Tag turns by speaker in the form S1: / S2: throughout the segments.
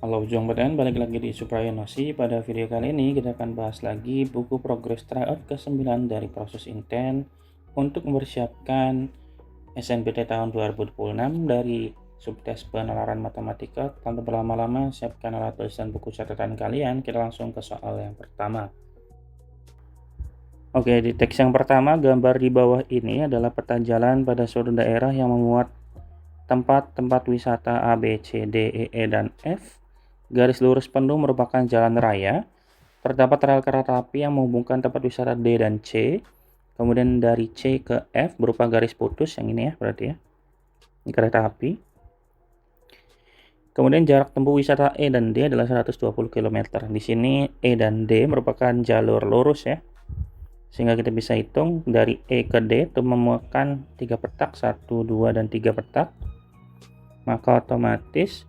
S1: Halo Jombodan, balik lagi di Suprayonosi. Pada video kali ini kita akan bahas lagi buku progres tryout ke-9 dari proses intent untuk mempersiapkan SNBT tahun 2026 dari subtes penalaran matematika. Tanpa berlama-lama, siapkan alat tulis dan buku catatan kalian. Kita langsung ke soal yang pertama. Oke, di teks yang pertama, gambar di bawah ini adalah peta jalan pada suatu daerah yang memuat tempat-tempat wisata A, B, C, D, E, dan F. Garis lurus penuh merupakan jalan raya. Terdapat rel kereta api yang menghubungkan tempat wisata D dan C. Kemudian dari C ke F berupa garis putus, yang ini ya berarti ya. Ini kereta api. Kemudian jarak tempuh wisata E dan D adalah 120 km. Di sini E dan D merupakan jalur lurus ya. Sehingga kita bisa hitung dari E ke D itu memakan 3 petak, 1, 2, dan 3 petak. Maka otomatis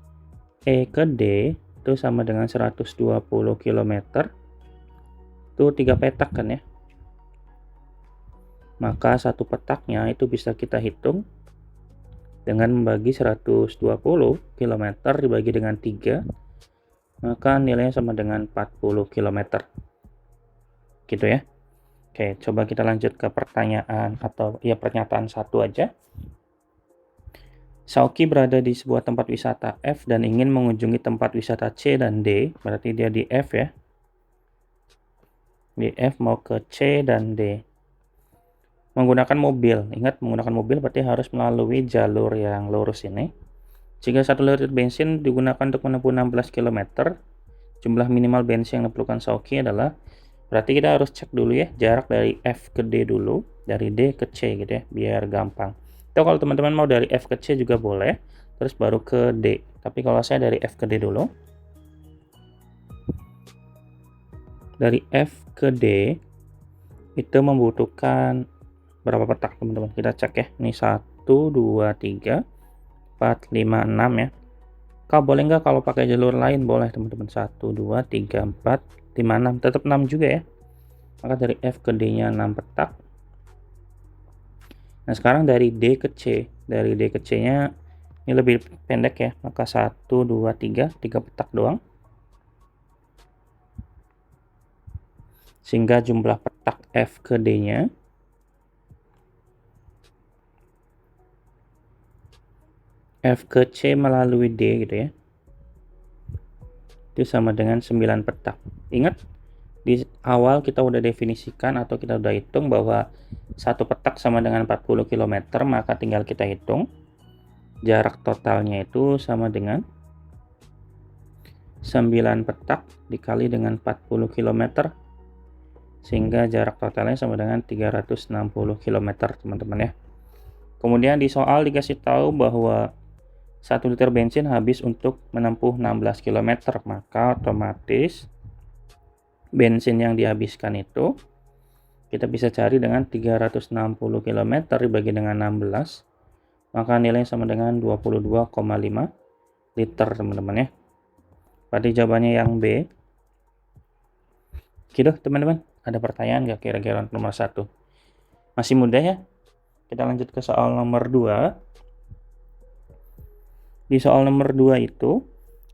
S1: E ke D itu sama dengan 120 km. Itu 3 petak kan ya. Maka satu petaknya itu bisa kita hitung dengan membagi 120 km dibagi dengan 3. Maka nilainya sama dengan 40 km. Gitu ya. Oke, coba kita lanjut ke pertanyaan atau ya pernyataan satu aja. Sauki berada di sebuah tempat wisata F dan ingin mengunjungi tempat wisata C dan D. Berarti dia di F ya. Di F mau ke C dan D. Menggunakan mobil. Ingat, menggunakan mobil berarti harus melalui jalur yang lurus ini. Jika 1 liter bensin digunakan untuk menempuh 16 km, jumlah minimal bensin yang diperlukan Sauki adalah, berarti kita harus cek dulu ya jarak dari F ke D dulu, dari D ke C gitu ya, biar gampang. Atau kalau teman-teman mau dari F ke C juga boleh, terus baru ke D. Tapi kalau saya dari F ke D dulu. Dari F ke D itu membutuhkan berapa petak teman-teman? Kita cek ya. Ini 1, 2, 3, 4, 5, 6 ya. Kau boleh nggak kalau pakai jalur lain? Boleh teman-teman. 1, 2, 3, 4, 5, 6. Tetap 6 juga ya. Maka dari F ke D-nya 6 petak. Nah, sekarang dari D ke C. Dari D ke C-nya ini lebih pendek ya. Maka 1, 2, 3 petak doang. Sehingga jumlah petak F ke D-nya F ke C melalui D gitu ya. Itu sama dengan 9 petak. Ingat, di awal kita udah definisikan atau kita udah hitung bahwa satu petak sama dengan 40 km, maka tinggal kita hitung jarak totalnya itu sama dengan 9 petak dikali dengan 40 km, sehingga jarak totalnya sama dengan 360 km teman-teman ya. Kemudian di soal dikasih tahu bahwa 1 liter bensin habis untuk menempuh 16 km, maka otomatis bensin yang dihabiskan itu kita bisa cari dengan 360 km dibagi dengan 16, maka nilainya sama dengan 22,5 liter teman-teman ya. Berarti jawabannya yang B. Gitu teman-teman, ada pertanyaan nggak kira-kira nomor 1? Masih mudah ya. Kita lanjut ke soal nomor 2. Di soal nomor 2 itu,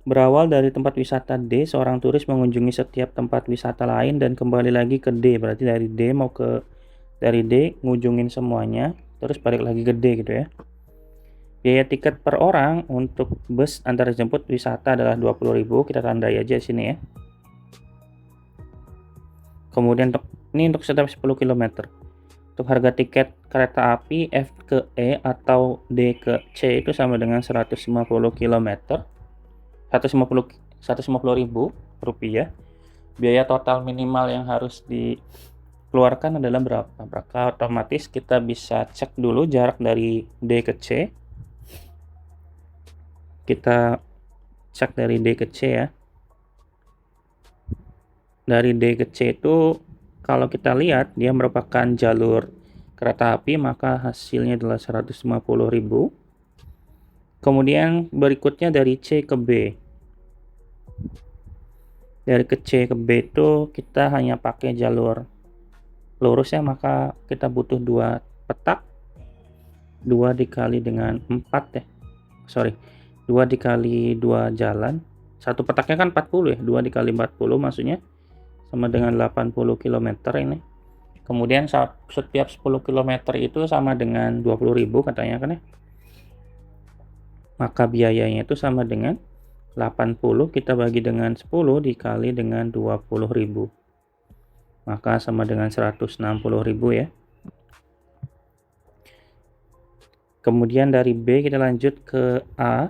S1: berawal dari tempat wisata D, seorang turis mengunjungi setiap tempat wisata lain dan kembali lagi ke D. Berarti dari D ngunjungin semuanya, terus balik lagi ke D gitu ya. Biaya tiket per orang untuk bus antar jemput wisata adalah 20.000. Kita tandai aja di sini ya. Kemudian ini untuk setiap 10 km. Untuk harga tiket kereta api F ke E atau D ke C itu sama dengan 150 km, 150.000 rupiah. Biaya total minimal yang harus dikeluarkan adalah berapa? Maka otomatis kita bisa cek dulu jarak dari D ke C. Kita cek dari D ke C ya. Dari D ke C itu kalau kita lihat dia merupakan jalur kereta api, maka hasilnya adalah 150.000. Kemudian berikutnya dari C ke B. Dari ke C ke B itu kita hanya pakai jalur lurus ya, maka kita butuh 2 petak. 2 dikali dengan 4 ya. 2 dikali 2 jalan satu petaknya kan 40 ya, 2 dikali 40 maksudnya sama dengan 80 km ini. Kemudian setiap 10 km itu sama dengan 20.000 katanya kan ya. Maka biayanya itu sama dengan 80 kita bagi dengan 10 dikali dengan 20.000. Maka sama dengan 160.000 ya. Kemudian dari B kita lanjut ke A.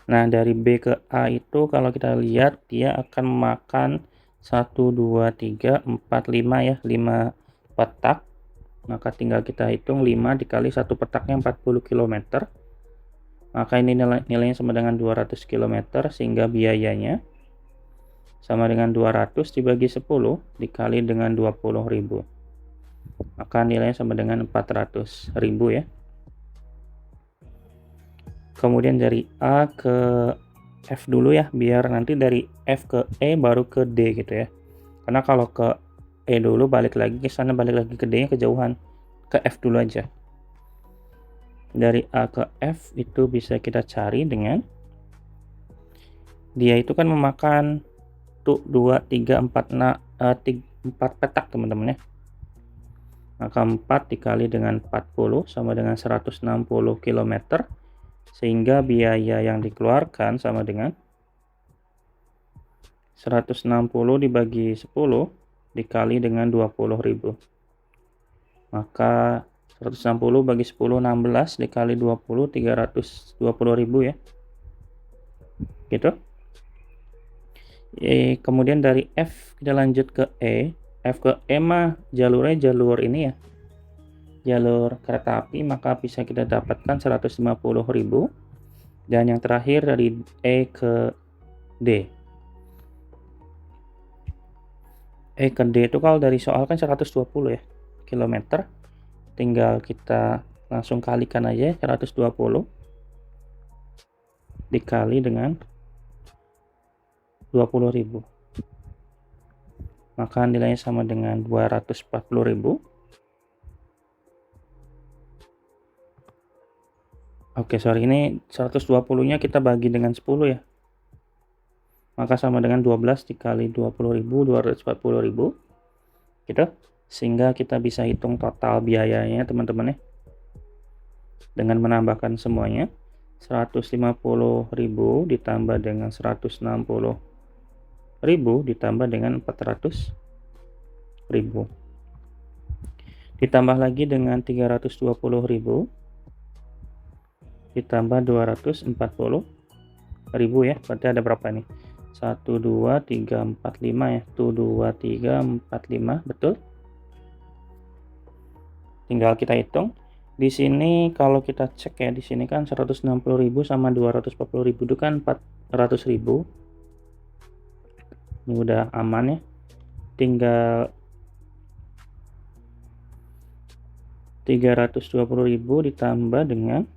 S1: Nah, dari B ke A itu kalau kita lihat dia akan memakan 1, 2, 3, 4, 5 ya, 5 petak. Maka tinggal kita hitung 5 dikali satu petaknya 40 km. Maka ini nilainya sama dengan 200 km, sehingga biayanya sama dengan 200 dibagi 10 dikali dengan 20.000. Maka nilainya sama dengan 400.000 ya. Kemudian dari A ke F dulu ya, biar nanti dari F ke E baru ke D gitu ya. Karena kalau ke E dulu balik lagi ke sana, balik lagi ke D nya kejauhan. Ke F dulu aja. Dari A ke F itu bisa kita cari dengan dia itu kan memakan 2, 3, 4, 4 petak teman-teman ya. Maka 4 dikali dengan 40 sama dengan 160 km, sehingga biaya yang dikeluarkan sama dengan 160 dibagi 10 dikali dengan 20.000. Maka 160 bagi 10 16 dikali 20 320.000 ya. Gitu. Kemudian dari F kita lanjut ke E. F ke E mah jalurnya jalur ini ya, jalur kereta api, maka bisa kita dapatkan 150.000. Dan yang terakhir dari E ke D. E ke D itu kalau dari soal kan 120 ya kilometer, tinggal kita langsung kalikan aja 120 dikali dengan 20.000. Maka nilainya sama dengan 240.000. Oke, sorry, ini 120-nya kita bagi dengan 10 ya. Maka sama dengan 12 dikali 20.000, 240.000. Gitu. Sehingga kita bisa hitung total biayanya teman-teman ya. Dengan menambahkan semuanya. 150.000 ditambah dengan 160.000 ditambah dengan 400.000. Ditambah lagi dengan 320.000 ditambah 240.000 ya. Berarti ada berapa nih? 1, 2, 3, 4, 5 ya. 1, 2, 3, 4, 5, betul. Tinggal kita hitung. Di sini kalau kita cek ya, di sini kan 160.000 sama 240.000 itu kan 400.000. Ini udah aman ya. Tinggal 320.000 ditambah dengan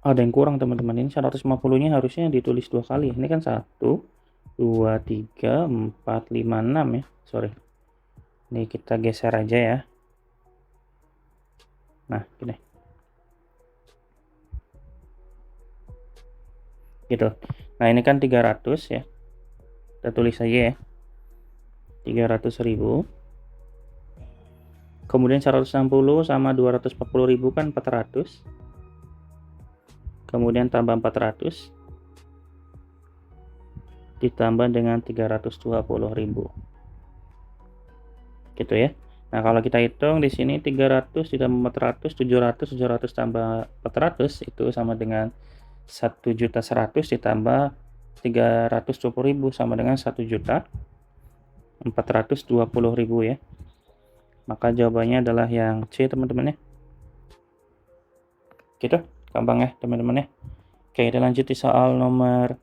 S1: ada yang kurang teman-teman. Ini 150-nya harusnya ditulis 2 kali. Ini kan 1, 2, 3, 4, 5, 6 ya. Sorry. Ini kita geser aja ya. Nah, gini. Gitu. Nah, ini kan 300 ya. Kita tulis saja ya. 300.000. Kemudian 160 sama 240.000 kan 400. Kemudian tambah 400 ditambah dengan 320.000. Gitu ya. Nah, kalau kita hitung di sini 300 ditambah 400, 700, 700 tambah 400 itu sama dengan 1.100.000 ditambah 320.000 sama dengan 1.420.000 ya. Maka jawabannya adalah yang C teman-teman ya. Gitu, gampang ya teman-teman ya. Oke, kita lanjut di soal nomor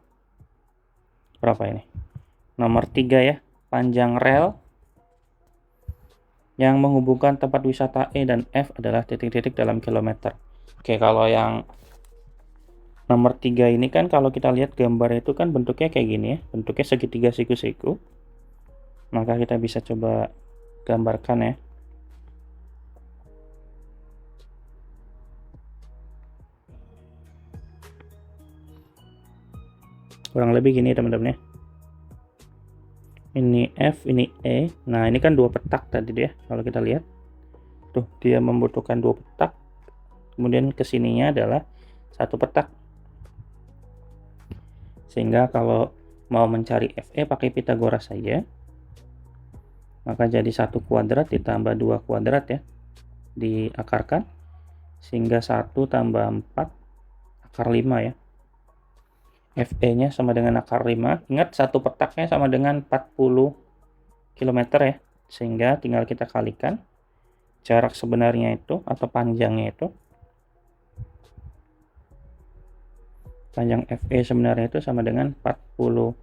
S1: berapa ini? Nomor 3 ya. Panjang rel yang menghubungkan tempat wisata E dan F adalah titik-titik dalam kilometer. Oke, kalau yang nomor 3 ini kan kalau kita lihat gambar itu kan bentuknya kayak gini ya. Bentuknya segitiga siku-siku. Maka kita bisa coba gambarkan ya. Kurang lebih gini teman-teman ya. Ini F, ini E. Nah, ini kan 2 petak tadi ya. Kalau kita lihat, tuh dia membutuhkan 2 petak. Kemudian kesininya adalah 1 petak. Sehingga kalau mau mencari FE pakai Pitagoras saja, maka jadi 1 kuadrat ditambah 2 kuadrat ya, diakarkan, sehingga 1 tambah 4 akar 5 ya. FE nya sama dengan akar 5. Ingat 1 petaknya sama dengan 40 km ya, sehingga tinggal kita kalikan jarak sebenarnya itu atau panjangnya itu. Panjang FE sebenarnya itu sama dengan 40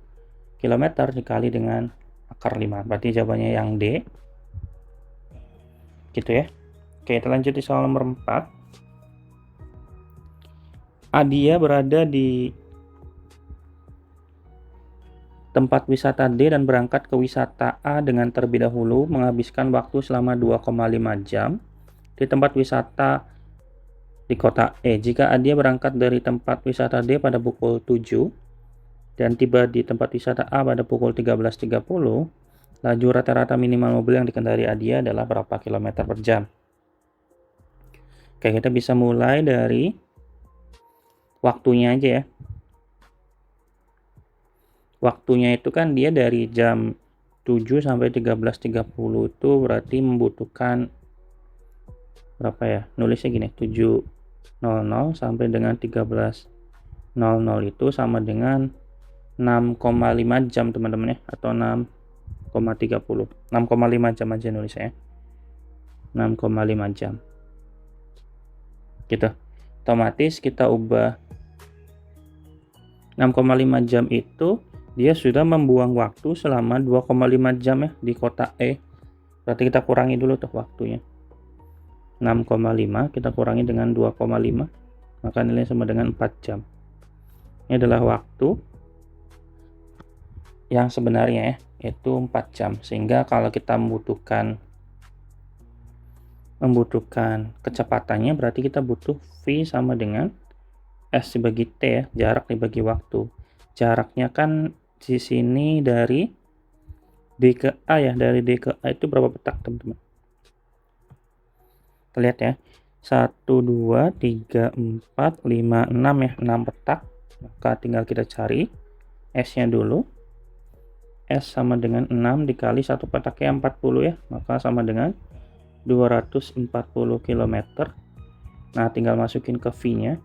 S1: km dikali dengan akar 5. Berarti jawabannya yang D. Gitu ya. Oke, kita lanjut di soal nomor 4. Adia berada di tempat wisata D dan berangkat ke wisata A dengan terlebih dahulu menghabiskan waktu selama 2,5 jam di tempat wisata di kota E. Jika Adia berangkat dari tempat wisata D pada pukul 7 dan tiba di tempat wisata A pada pukul 13.30, laju rata-rata minimal mobil yang dikendarai Adia adalah berapa kilometer per jam? Oke, kita bisa mulai dari waktunya aja ya. Waktunya itu kan dia dari jam 7 sampai 13.30 itu berarti membutuhkan berapa ya? Nulisnya gini, 7.00 sampai dengan 13.00 itu sama dengan 6,5 jam teman-teman ya, atau 6,30. 6,5 jam aja nulisnya ya. 6,5 jam. Gitu. Otomatis kita ubah 6,5 jam itu dia sudah membuang waktu selama 2,5 jam ya di kota E. Berarti kita kurangi dulu tuh waktunya. 6,5 kita kurangi dengan 2,5, maka nilainya sama dengan 4 jam. Ini adalah waktu yang sebenarnya ya, yaitu 4 jam. Sehingga kalau kita membutuhkan kecepatannya, berarti kita butuh V sama dengan S dibagi T ya, jarak dibagi waktu. Jaraknya kan di sini dari D ke A ya, dari D ke A itu berapa petak teman-teman? Kita lihat ya, 1, 2, 3, 4, 5, 6 ya, 6 petak. Maka tinggal kita cari S-nya dulu. S sama dengan 6 dikali 1 petaknya 40 ya, maka sama dengan 240 km. Nah, tinggal masukin ke V-nya.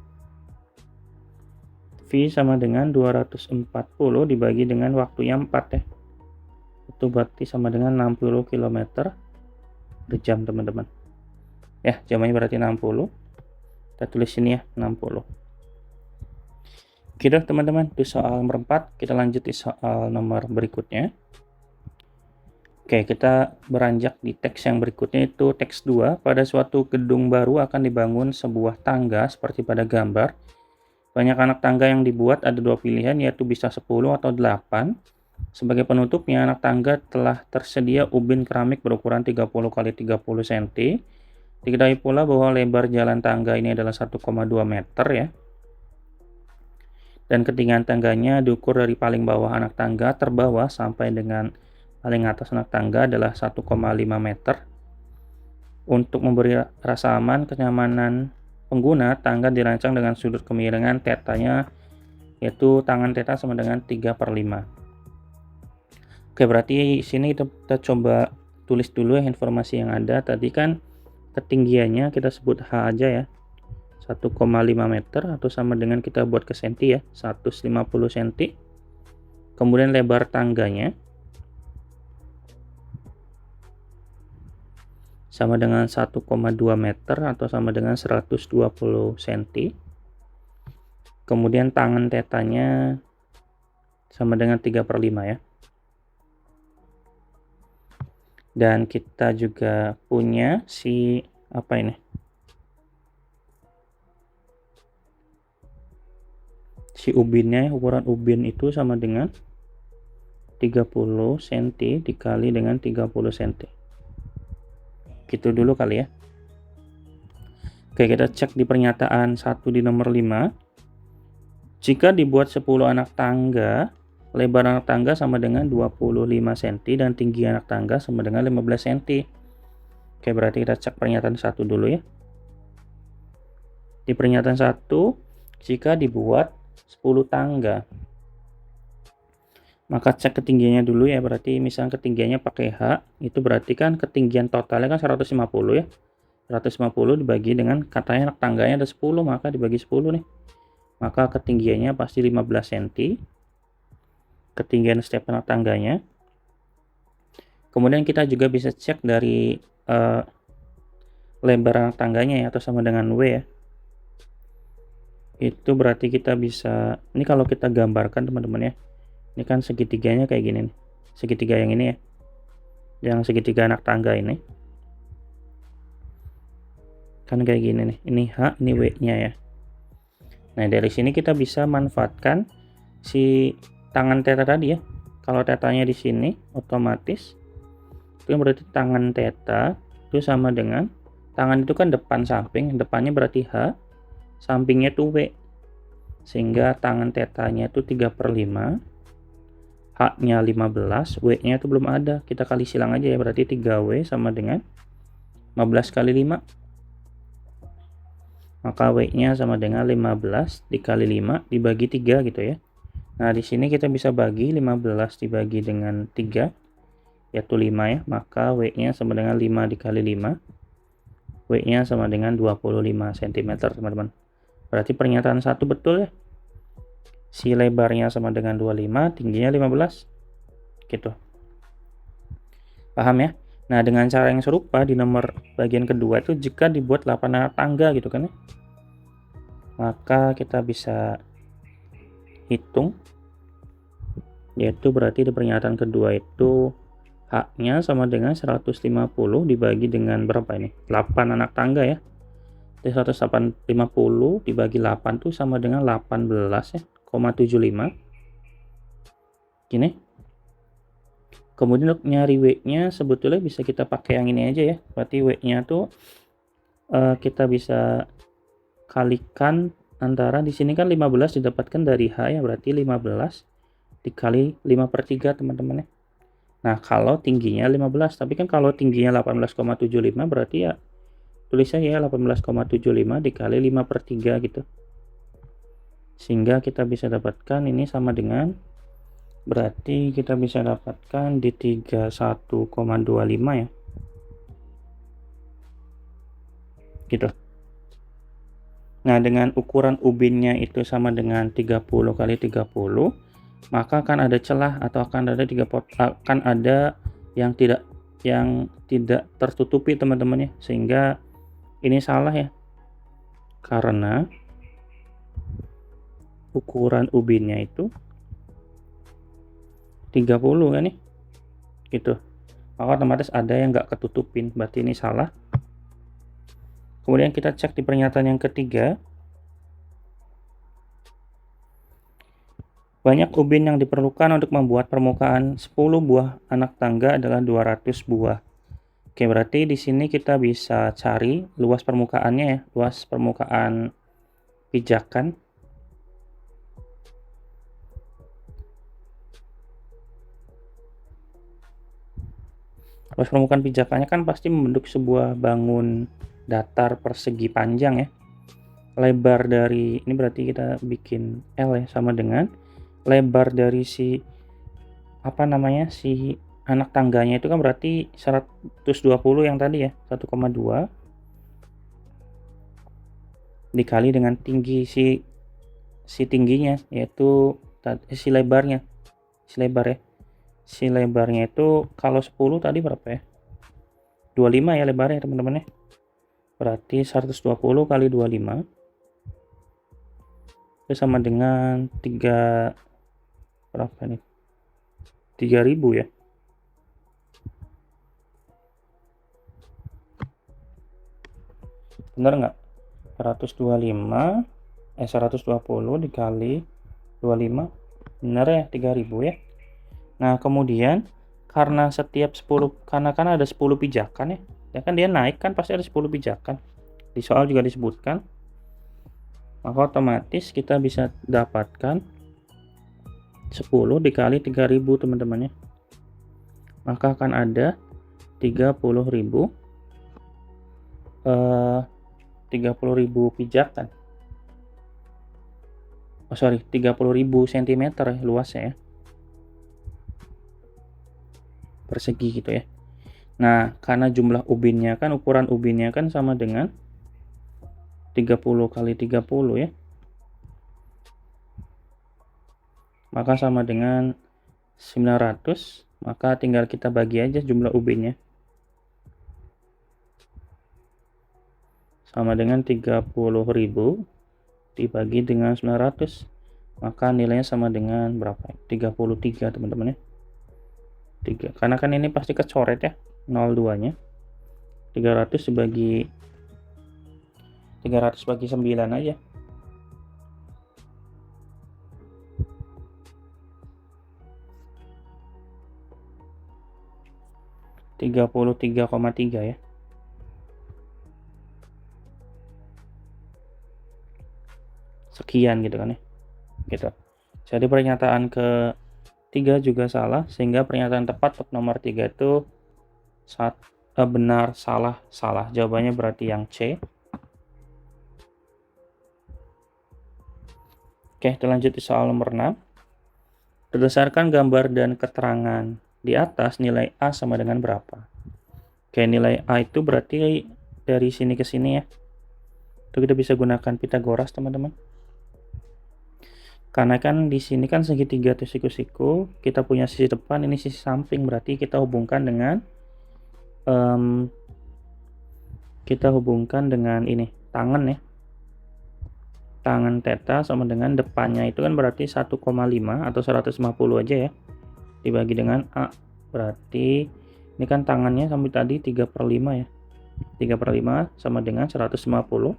S1: V sama dengan 240 dibagi dengan waktunya 4 ya. Itu berarti sama dengan 60 km per jam teman-teman. Ya, jawabannya berarti 60. Kita tulis sini ya, 60. Oke teman-teman, itu soal nomor 4. Kita lanjut di soal nomor berikutnya. Oke, kita beranjak di teks yang berikutnya, itu teks 2. Pada suatu gedung baru akan dibangun sebuah tangga seperti pada gambar. Banyak anak tangga yang dibuat, ada 2 pilihan, yaitu bisa 10 atau 8. Sebagai penutupnya, anak tangga telah tersedia ubin keramik berukuran 30 x 30 cm. Diketahui pula bahwa lebar jalan tangga ini adalah 1,2 meter ya. Dan ketinggian tangganya diukur dari paling bawah anak tangga terbawah sampai dengan paling atas anak tangga adalah 1,5 meter. Untuk memberi rasa aman, kenyamanan pengguna, tangga dirancang dengan sudut kemiringan tetanya, yaitu tangan teta sama dengan 3/5. Oke, berarti sini kita coba tulis dulu ya informasi yang ada. Tadi kan ketinggiannya kita sebut H aja ya, 1,5 meter atau sama dengan kita buat ke senti ya, 150 cm. Kemudian lebar tangganya sama dengan 1,2 meter atau sama dengan 120 cm. Kemudian tangan tetanya sama dengan 3/5 ya. Dan kita juga punya si apa ini? Si ubinnya, ukuran ubin itu sama dengan 30 cm dikali dengan 30 cm. Gitu dulu kali ya. Oke, kita cek di pernyataan 1 di nomor 5. Jika dibuat 10 anak tangga, lebar anak tangga sama dengan 25 cm dan tinggi anak tangga sama dengan 15 cm. Oke, berarti kita cek pernyataan 1 dulu ya. Di pernyataan 1, jika dibuat 10 tangga, maka cek ketinggiannya dulu ya. Berarti misalnya ketinggiannya pakai H, itu berarti kan ketinggian totalnya kan 150 ya. 150 dibagi dengan katanya anak tangganya ada 10, maka dibagi 10 nih. Maka ketinggiannya pasti 15 cm. Ketinggian setiap anak tangganya. Kemudian kita juga bisa cek dari lebar anak tangganya ya, atau sama dengan W ya. Itu berarti kita bisa, ini kalau kita gambarkan teman-teman ya, ini kan segitiganya kayak gini nih, segitiga yang ini ya, yang segitiga anak tangga ini kan kayak gini nih, ini H, ini W nya ya. Nah, dari sini kita bisa manfaatkan si tangan theta tadi ya. Kalau tetanya di sini otomatis itu berarti tangan theta itu sama dengan, tangan itu kan depan samping, depannya berarti H, sampingnya itu W, sehingga tangan tetanya itu 3/5, H nya 15, W nya itu belum ada, kita kali silang aja ya, berarti 3W sama dengan 15 kali 5, maka W nya sama dengan 15 dikali 5 dibagi 3 gitu ya. Nah, di sini kita bisa bagi 15 dibagi dengan 3 yaitu 5 ya, maka W nya sama dengan 5 dikali 5, W nya sama dengan 25 cm teman-teman. Berarti pernyataan 1 betul ya, si lebarnya sama dengan 25, tingginya 15 gitu. Paham ya? Nah, dengan cara yang serupa di nomor bagian kedua itu jika dibuat 8 anak tangga gitu kan ya, maka kita bisa hitung, yaitu berarti di pernyataan kedua itu H nya sama dengan 150 dibagi dengan berapa ini, 8 anak tangga ya. Jadi 150 dibagi 8 tuh sama dengan 18 ya, 0,75 gini. Kemudian untuk nyari W nya sebetulnya bisa kita pakai yang ini aja ya, berarti W nya tuh kita bisa kalikan antara, di sini kan 15 didapatkan dari H ya, berarti 15 dikali 5/3 teman-teman ya. Nah, kalau tingginya 15, tapi kan kalau tingginya 18,75 berarti ya tulis saja ya 18,75 dikali 5/3 gitu. Sehingga kita bisa dapatkan ini sama dengan, berarti kita bisa dapatkan di 31,25 ya. Gitu. Nah, dengan ukuran ubinnya itu sama dengan 30 kali 30, maka akan ada celah atau akan ada yang tidak tertutupi teman-teman ya, sehingga ini salah ya, karena ukuran ubinnya itu 30 kan nih gitu, maka otomatis ada yang nggak ketutupin, berarti ini salah. Kemudian kita cek di pernyataan yang ketiga, banyak ubin yang diperlukan untuk membuat permukaan 10 buah anak tangga adalah 200 buah. Oke, berarti di sini kita bisa cari luas permukaannya ya, luas permukaan pijakan. Luas permukaan pijakannya kan pasti membentuk sebuah bangun datar persegi panjang ya. Lebar dari ini berarti kita bikin L ya, sama dengan lebar dari si anak tangganya itu kan berarti 120 yang tadi ya, 1,2 dikali dengan tinggi si tingginya, yaitu si lebarnya, si lebarnya itu kalau 10 tadi berapa ya, 25 ya lebarnya teman-teman ya, berarti 120 kali 25 itu sama dengan 3 berapa nih, 3000 ya. Bener nggak? 120 dikali 25 bener ya, 3000 ya. Nah, kemudian karena setiap 10, karena kan ada 10 pijakan ya kan dia naik kan pasti ada 10 pijakan. Di soal juga disebutkan maka otomatis kita bisa dapatkan 10 dikali 3000 teman-teman ya, maka akan ada 30.000 pijakan. Oh sorry, 30.000 cm ya, luasnya ya, persegi gitu ya. Nah, karena jumlah ubinnya kan, ukuran ubinnya kan sama dengan 30 kali 30 ya, maka sama dengan 900, maka tinggal kita bagi aja jumlah ubinnya, sama dengan 30.000 dibagi dengan 900, maka nilainya sama dengan berapa? 33 teman-teman ya. 3, karena kan ini pasti kecoret ya, 02 nya. 300 bagi 9 aja. 33,3 ya. Sekian gitu kan ya. Gitu. Jadi pernyataan ketiga juga salah, sehingga pernyataan tepat untuk nomor 3 itu benar, salah, salah. Jawabannya berarti yang C. Oke, kita lanjut di soal nomor 6. Berdasarkan gambar dan keterangan di atas, nilai A sama dengan berapa? Oke, nilai A itu berarti dari sini ke sini ya. Itu kita bisa gunakan Pitagoras, teman-teman. Karena kan di sini kan segitiga atau siku-siku, kita punya sisi depan, ini sisi samping, berarti kita hubungkan dengan ini tangan ya. Tangan theta sama dengan depannya itu kan berarti 1,5 atau 150 aja ya, dibagi dengan A, berarti ini kan tangannya sampai tadi 3/5 ya, 3/5 sama dengan 150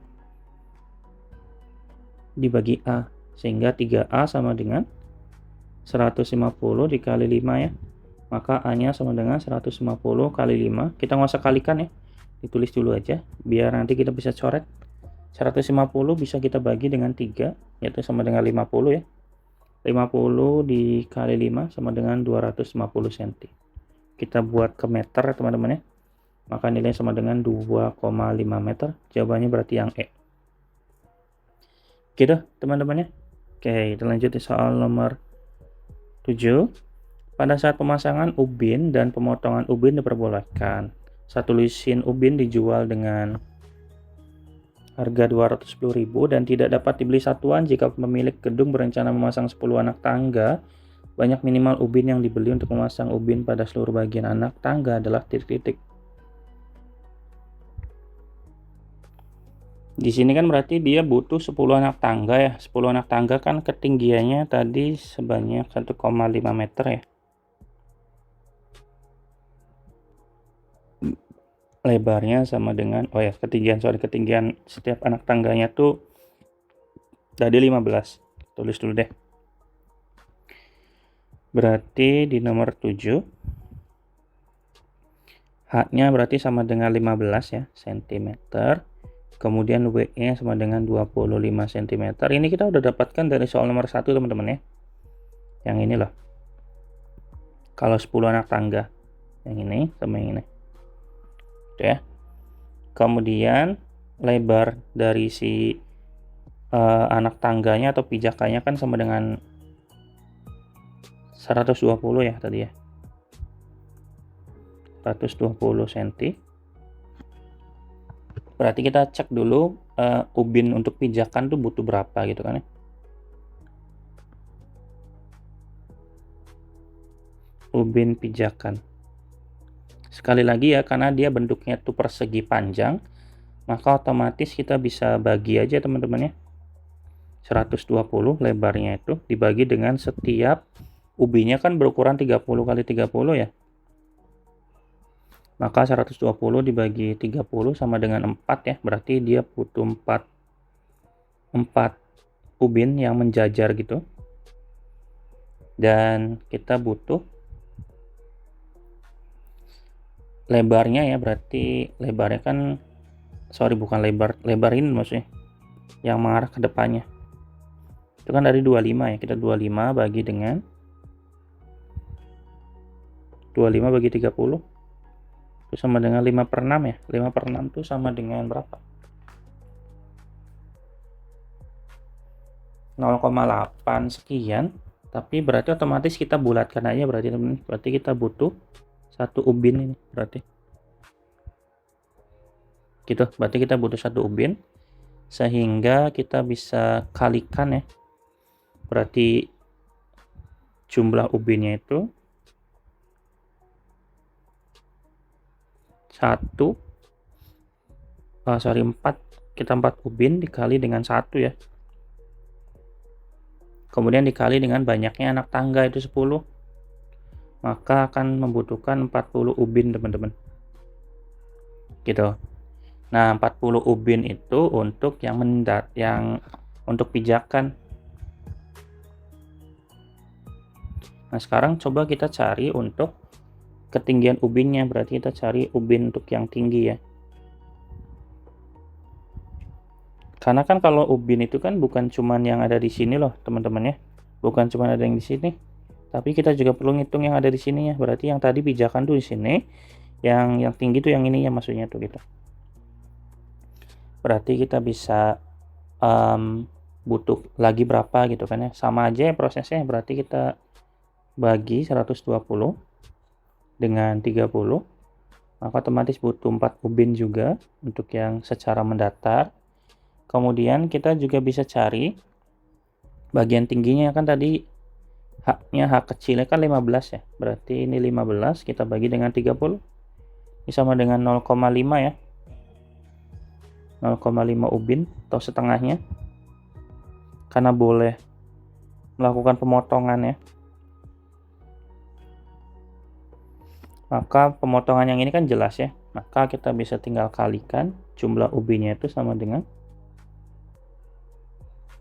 S1: dibagi A, sehingga 3A sama dengan 150 dikali 5 ya, maka A nya sama dengan 150 kali 5. Kita nggak usah kalikan ya, ditulis dulu aja biar nanti kita bisa coret. 150 bisa kita bagi dengan 3, yaitu sama dengan 50 ya. 50 dikali 5 sama dengan 250 cm. Kita buat ke meter teman-teman ya, maka nilai sama dengan 2,5 meter. Jawabannya berarti yang E. Gitu teman-teman ya. Oke, kita lanjut di soal nomor 7. Pada saat pemasangan ubin dan pemotongan ubin diperbolehkan. Satu lusin ubin dijual dengan harga 210.000 dan tidak dapat dibeli satuan jika pemilik gedung berencana memasang 10 anak tangga. Banyak minimal ubin yang dibeli untuk memasang ubin pada seluruh bagian anak tangga adalah titik-titik. Di sini kan berarti dia butuh 10 anak tangga ya. 10 anak tangga kan ketinggiannya tadi sebanyak 1,5 meter ya. Lebarnya sama dengan, ketinggian setiap anak tangganya tuh tadi 15. Tulis dulu deh. Berarti di nomor 7 H-nya berarti sama dengan 15 ya, cm. Kemudian W-nya sama dengan 25 cm. Ini kita udah dapatkan dari soal nomor 1 teman-teman ya. Yang ini loh. Kalau 10 anak tangga. Yang ini sama yang ini. Oke ya. Kemudian lebar dari si anak tangganya atau pijakannya kan sama dengan 120 ya tadi ya. 120 cm. Berarti kita cek dulu ubin untuk pijakan tuh butuh berapa gitu kan ya. Ubin pijakan. Sekali lagi ya, karena dia bentuknya tuh persegi panjang, maka otomatis kita bisa bagi aja teman-teman ya. 120 lebarnya itu dibagi dengan setiap ubinya kan berukuran 30 kali 30 ya. Maka 120 dibagi 30 sama dengan 4 ya, berarti dia butuh 4 ubin yang menjajar gitu. Dan kita butuh lebarnya ya, berarti lebarnya kan bukan lebar ini maksudnya. yang mengarah ke depannya. Itu kan dari 25 ya, kita 25 bagi dengan 25 bagi 30 itu sama dengan 5/6 ya. 5/6 itu sama dengan berapa? 0,8 sekian. Tapi berarti otomatis kita bulatkan aja berarti teman-teman. Berarti kita butuh 1 ubin ini berarti. Gitu, berarti kita butuh 1 ubin sehingga kita bisa kalikan ya. Berarti jumlah ubinnya itu 4, kita 4 ubin dikali dengan 1 ya. Kemudian dikali dengan banyaknya anak tangga itu 10. Maka akan membutuhkan 40 ubin teman-teman. Gitu. Nah, 40 ubin itu untuk yang untuk pijakan. Nah, sekarang coba kita cari untuk ketinggian ubinnya. Berarti kita cari ubin untuk yang tinggi ya. Karena kan kalau ubin itu kan bukan cuman yang ada di sini loh, teman-teman ya. Bukan cuma ada yang di sini. Tapi kita juga perlu ngitung yang ada di sini ya. Berarti yang tadi pijakan tuh di sini, yang tinggi tuh yang ini ya maksudnya tuh gitu. Berarti kita bisa butuh lagi berapa gitu kan ya. Sama aja ya prosesnya. Berarti kita bagi 120 dengan 30. Maka otomatis butuh 4 ubin juga untuk yang secara mendatar. Kemudian kita juga bisa cari bagian tingginya kan tadi H kecilnya kan 15 ya. Berarti ini 15 kita bagi dengan 30. Ini sama dengan 0,5 ya. 0,5 ubin atau setengahnya. Karena boleh melakukan pemotongan ya. Maka pemotongan yang ini kan jelas ya. Maka kita bisa tinggal kalikan jumlah ubinnya itu sama dengan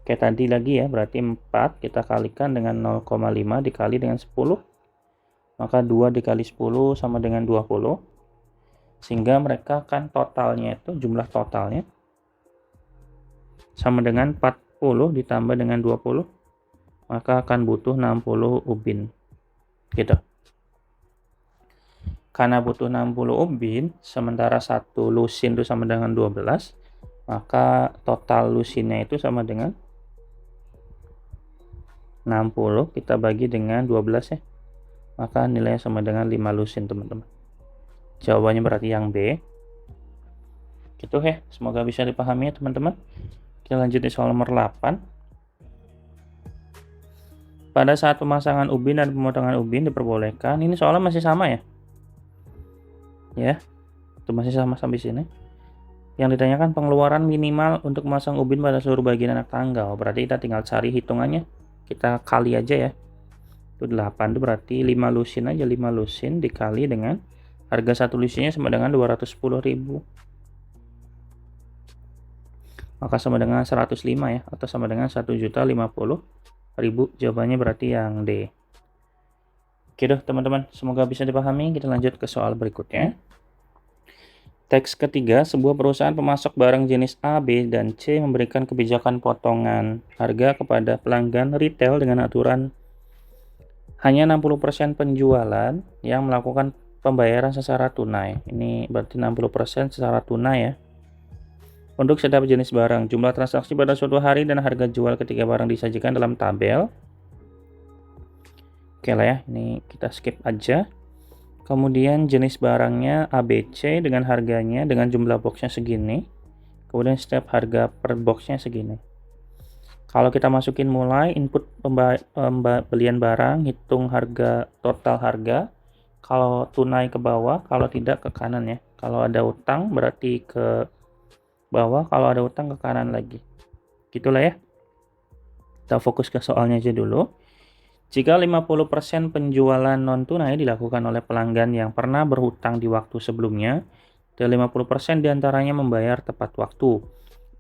S1: kayak tadi lagi ya, berarti 4 kita kalikan dengan 0,5 dikali dengan 10. Maka 2 dikali 10 sama dengan 20. Sehingga mereka kan totalnya itu, jumlah totalnya sama dengan 40 ditambah dengan 20. Maka akan butuh 60 ubin. Gitu. Karena butuh 60 ubin, sementara 1 lusin itu sama dengan 12. Maka total lusinnya itu sama dengan 60 kita bagi dengan 12 ya. Maka nilainya sama dengan 5 lusin teman-teman. Jawabannya berarti yang B. Gitu ya. Semoga bisa dipahami ya teman-teman. Kita lanjut di soal nomor 8. Pada saat pemasangan ubin dan pemotongan ubin diperbolehkan. Ini soalnya masih sama ya. Ya. Itu masih sama sampai sini. Yang ditanyakan pengeluaran minimal untuk memasang ubin pada seluruh bagian anak tangga. Berarti kita tinggal cari hitungannya. Kita kali aja ya. Itu 8 itu berarti 5 lusin aja. 5 lusin dikali dengan harga 1 lusinnya sama dengan 210.000. Maka sama dengan 105 ya. Atau sama dengan 1.050.000. Jawabannya berarti yang D. Oke deh teman-teman. Semoga bisa dipahami. Kita lanjut ke soal berikutnya. Teks ketiga, sebuah perusahaan pemasok barang jenis A, B, dan C memberikan kebijakan potongan harga kepada pelanggan retail dengan aturan hanya 60% penjualan yang melakukan pembayaran secara tunai. Ini berarti 60% secara tunai ya. Untuk setiap jenis barang, jumlah transaksi pada suatu hari dan harga jual ketika barang disajikan dalam tabel. Oke lah ya, ini kita skip aja. Kemudian jenis barangnya ABC dengan harganya dengan jumlah boxnya segini. Kemudian setiap harga per boxnya segini. Kalau kita masukin mulai input pembelian barang, hitung harga total harga. Kalau tunai ke bawah, kalau tidak ke kanan ya. Kalau ada utang berarti ke bawah, kalau ada utang ke kanan lagi. Gitulah ya. Kita fokus ke soalnya aja dulu. Jika 50% penjualan non-tunai dilakukan oleh pelanggan yang pernah berhutang di waktu sebelumnya, dan 50% diantaranya membayar tepat waktu.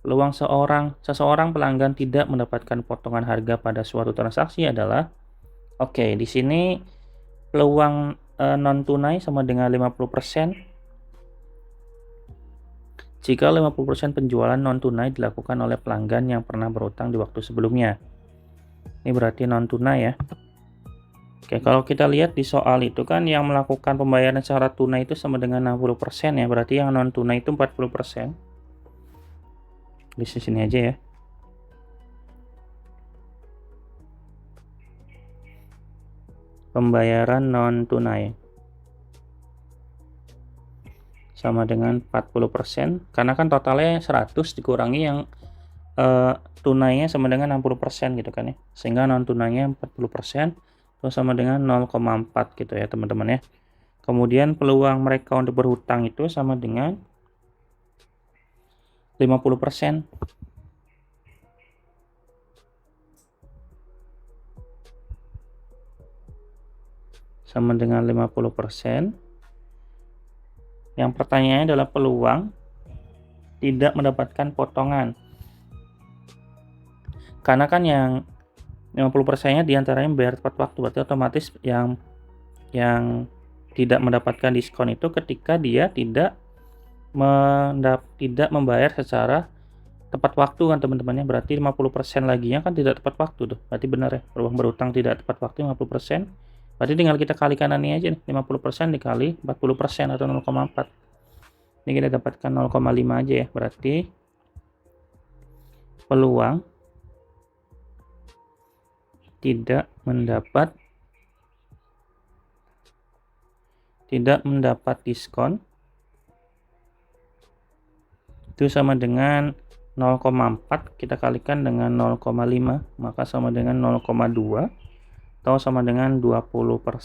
S1: Peluang seseorang pelanggan tidak mendapatkan potongan harga pada suatu transaksi adalah, oke, di sini peluang non-tunai sama dengan 50%. jika 50% penjualan non-tunai dilakukan oleh pelanggan yang pernah berutang di waktu sebelumnya. Ini berarti non-tunai ya. Oke, kalau kita lihat di soal itu kan yang melakukan pembayaran secara tunai itu sama dengan 60% ya, berarti yang non-tunai itu 40%. Di sini aja ya. Pembayaran non-tunai sama dengan 40%, karena kan totalnya 100 dikurangi yang tunainya sama dengan 60% gitu kan ya, sehingga non tunainya 40% itu sama dengan 0,4 gitu ya teman-teman ya. Kemudian peluang mereka untuk berhutang itu sama dengan 50%. Sama dengan 50%. Yang pertanyaannya adalah peluang tidak mendapatkan potongan. Karena kan yang 50%-nya diantaranya bayar tepat waktu, berarti otomatis yang tidak mendapatkan diskon itu ketika dia tidak membayar secara tepat waktu kan teman-temannya. Berarti 50% laginya kan tidak tepat waktu tuh. Berarti benar ya, peluang berutang tidak tepat waktu 50%. Berarti tinggal kita kalikan ini aja nih, 50% dikali 40% atau 0,4. Ini kita dapatkan 0,5 aja ya. Berarti peluang tidak mendapat diskon itu sama dengan 0,4 kita kalikan dengan 0,5, maka sama dengan 0,2 atau sama dengan 20/100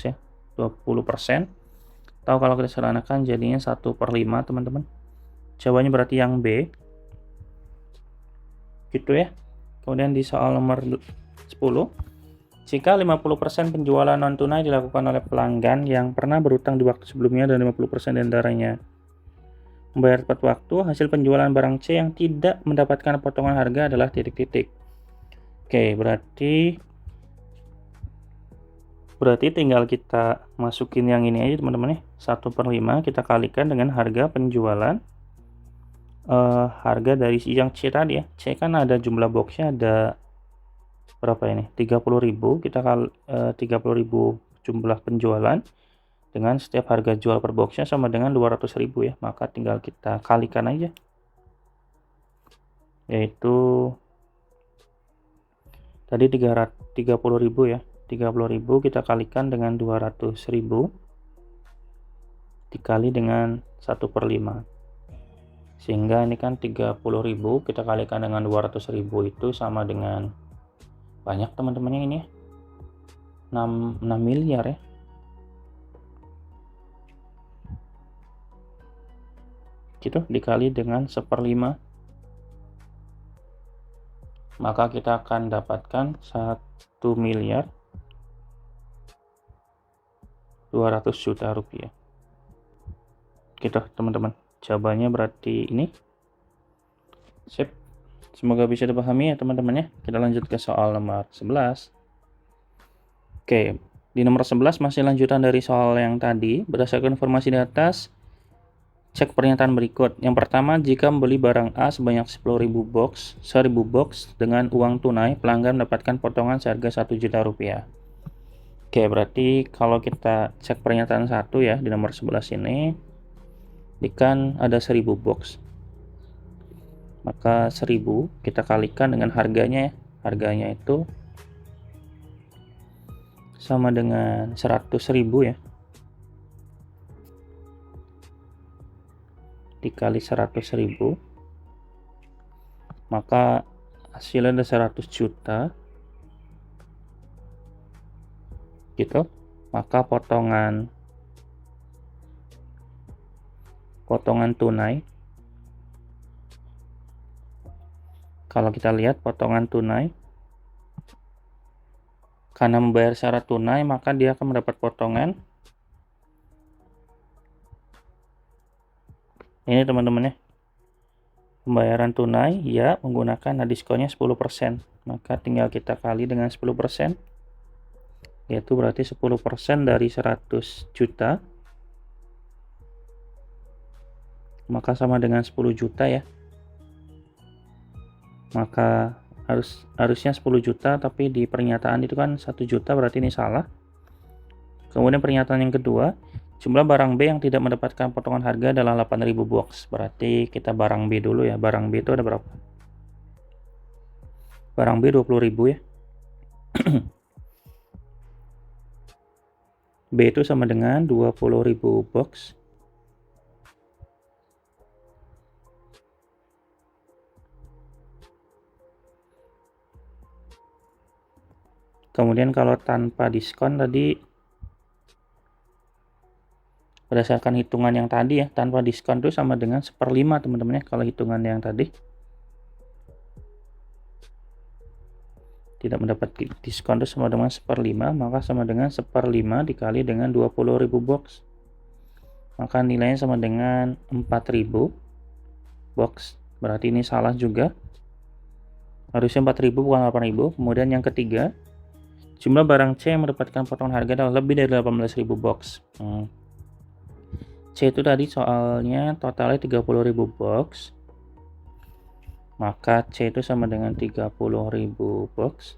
S1: ya, 20%, atau kalau kita sederhanakan jadinya 1/5 teman-teman. Jawabannya berarti yang B gitu ya. Kemudian di soal nomor 10, jika 50% penjualan non tunai dilakukan oleh pelanggan yang pernah berutang di waktu sebelumnya dan 50% diantaranya membayar tepat waktu, hasil penjualan barang C yang tidak mendapatkan potongan harga adalah titik-titik. Oke, berarti tinggal kita masukin yang ini aja teman-teman ya, 1/5 kita kalikan dengan harga penjualan harga dari yang C tadi ya. C kan ada jumlah boxnya, ada berapa ini, 30.000, kita 30.000 jumlah penjualan dengan setiap harga jual per boxnya sama dengan 200.000 ya, maka tinggal kita kalikan aja, yaitu tadi 30.000 ya, 30.000 kita kalikan dengan 200.000 dikali dengan 1/5, sehingga ini kan 30.000 kita kalikan dengan 200.000 itu sama dengan banyak teman-temannya ini ya, 6 miliar ya. Gitu dikali dengan 1/5, maka kita akan dapatkan 1.200.000.000 rupiah. Gitu teman-teman, jawabannya berarti ini. Sip, semoga bisa dipahami ya teman-teman ya. Kita lanjut ke soal nomor 11. Oke, di nomor 11 masih lanjutan dari soal yang tadi. Berdasarkan informasi di atas, cek pernyataan berikut. Yang pertama, jika membeli barang A sebanyak 10.000 box dengan uang tunai, pelanggan mendapatkan potongan seharga 1 juta rupiah. Oke, berarti kalau kita cek pernyataan 1 ya, di nomor 11 ini, kan ada 1000 box. Maka 1000 kita kalikan dengan harganya ya. Harganya itu sama dengan 100.000 ya. Dikali 100.000, maka hasilnya ada 100 juta gitu. Maka potongan tunai, kalau kita lihat potongan tunai, karena membayar secara tunai maka dia akan mendapat potongan ini teman-teman ya. Pembayaran tunai ya menggunakan diskonnya 10%, maka tinggal kita kali dengan 10%, yaitu berarti 10% dari 100 juta maka sama dengan 10 juta ya. Maka harusnya 10 juta, tapi di pernyataan itu kan 1 juta, berarti ini salah. Kemudian pernyataan yang kedua, jumlah barang B yang tidak mendapatkan potongan harga adalah 8.000 box. Berarti kita barang B dulu ya. Barang B itu ada berapa? Barang B 20.000 ya. B itu sama dengan 20.000 box. Kemudian kalau tanpa diskon tadi, berdasarkan hitungan yang tadi ya, tanpa diskon itu sama dengan 1/5 teman-teman ya. Kalau hitungan yang tadi tidak mendapat diskon itu sama dengan 1/5, maka sama dengan 1/5 dikali dengan 20.000 box. Maka nilainya sama dengan 4.000 box. Berarti ini salah juga. Harusnya 4.000 bukan 8.000. Kemudian yang ketiga, jumlah barang C yang mendapatkan potongan harga adalah lebih dari 18.000 box. C itu tadi soalnya totalnya 30.000 box. Maka C itu sama dengan 30.000 box.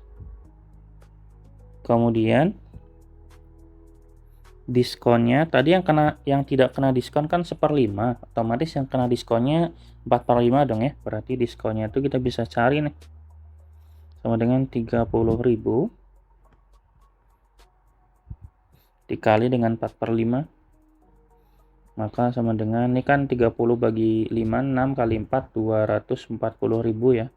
S1: Kemudian diskonnya tadi yang tidak kena diskon kan 1/5, otomatis yang kena diskonnya 4/5 dong ya. Berarti diskonnya itu kita bisa cari nih, sama dengan 30.000 dikali dengan 4/5, maka sama dengan, ini kan 30 bagi 5, 6 kali 4, 240.000 ya.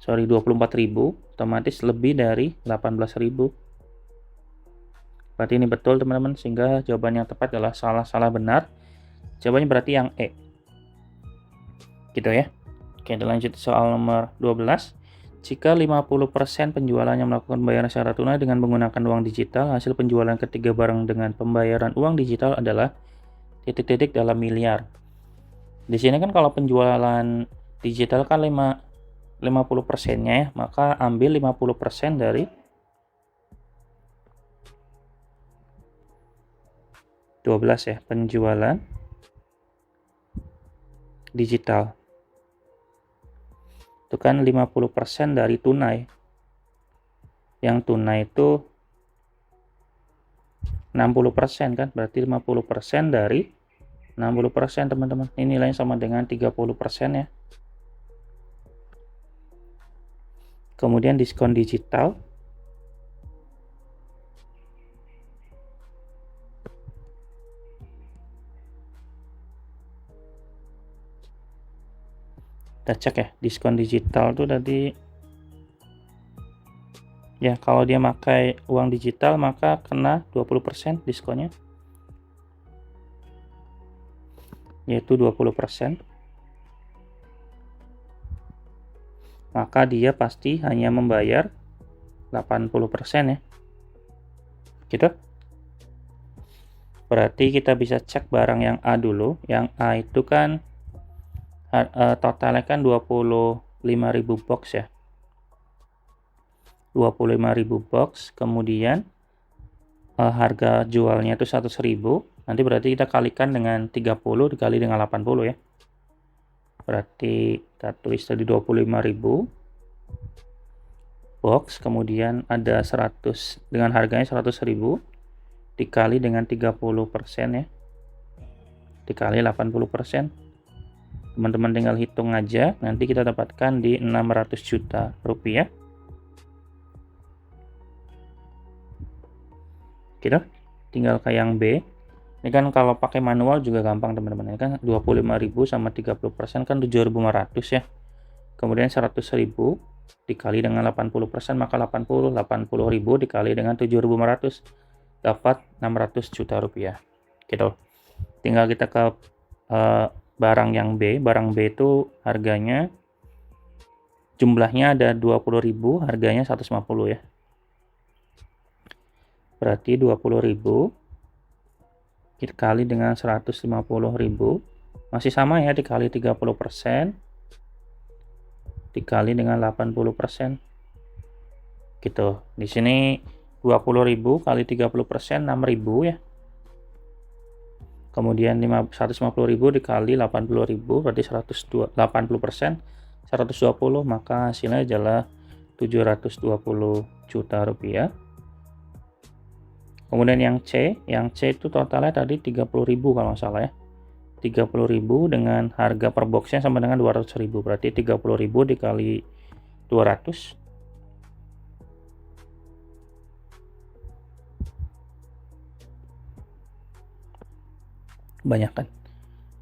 S1: Sorry, 24.000, otomatis lebih dari 18.000. Berarti ini betul teman-teman, sehingga jawaban yang tepat adalah salah benar. Jawabannya berarti yang E. Gitu ya. Oke, lanjut soal nomor 12. Jika 50% penjualannya melakukan pembayaran secara tunai dengan menggunakan uang digital, hasil penjualan ketiga barang dengan pembayaran uang digital adalah titik-titik dalam miliar. Di sini kan kalau penjualan digital kan 50%-nya ya, maka ambil 50% dari 12 ya, penjualan digital. Itu kan 50% dari tunai. Yang tunai itu 60% kan, berarti 50% dari 60% teman-teman. Ini nilainya sama dengan 30% ya. Kemudian diskon digital kita cek ya, diskon digital tuh tadi ya, kalau dia pakai uang digital maka kena 20% diskonnya, yaitu 20%. Maka dia pasti hanya membayar 80% ya. Gitu. Berarti kita bisa cek barang yang A dulu. Yang A itu kan totalnya kan 25.000 box ya. 25.000 box, kemudian harga jualnya itu 100.000. Nanti berarti kita kalikan dengan 30 dikali dengan 80 ya. Berarti kita tulis tadi 25.000 box, kemudian ada 100 dengan harganya 100.000 dikali dengan 30% ya. Dikali 80%. Teman-teman tinggal hitung aja, nanti kita dapatkan di 600 juta rupiah. Gitu. Tinggal ke yang B. Ini kan kalau pakai manual juga gampang teman-teman. Ini kan 25.000 sama 30% kan 7.500 ya. Kemudian 100.000 dikali dengan 80%, maka 80.000 dikali dengan 7.500 dapat 600 juta rupiah. Gitu. Tinggal kita ke barang yang B. Barang B itu harganya, jumlahnya ada 20.000, harganya 150 ya. Berarti 20.000 dikali dengan 150.000 masih sama ya, dikali 30% dikali dengan 80%. Gitu. Di sini 20.000 kali 30% 6.000 ya. Kemudian 150.000 dikali 80.000 berarti 80%, 120, maka hasilnya adalah 720 juta rupiah. Kemudian yang C itu totalnya tadi 30.000 kalau nggak salah ya. 30.000 dengan harga per boxnya sama dengan 200.000, berarti 30.000 dikali 200 banyak kan.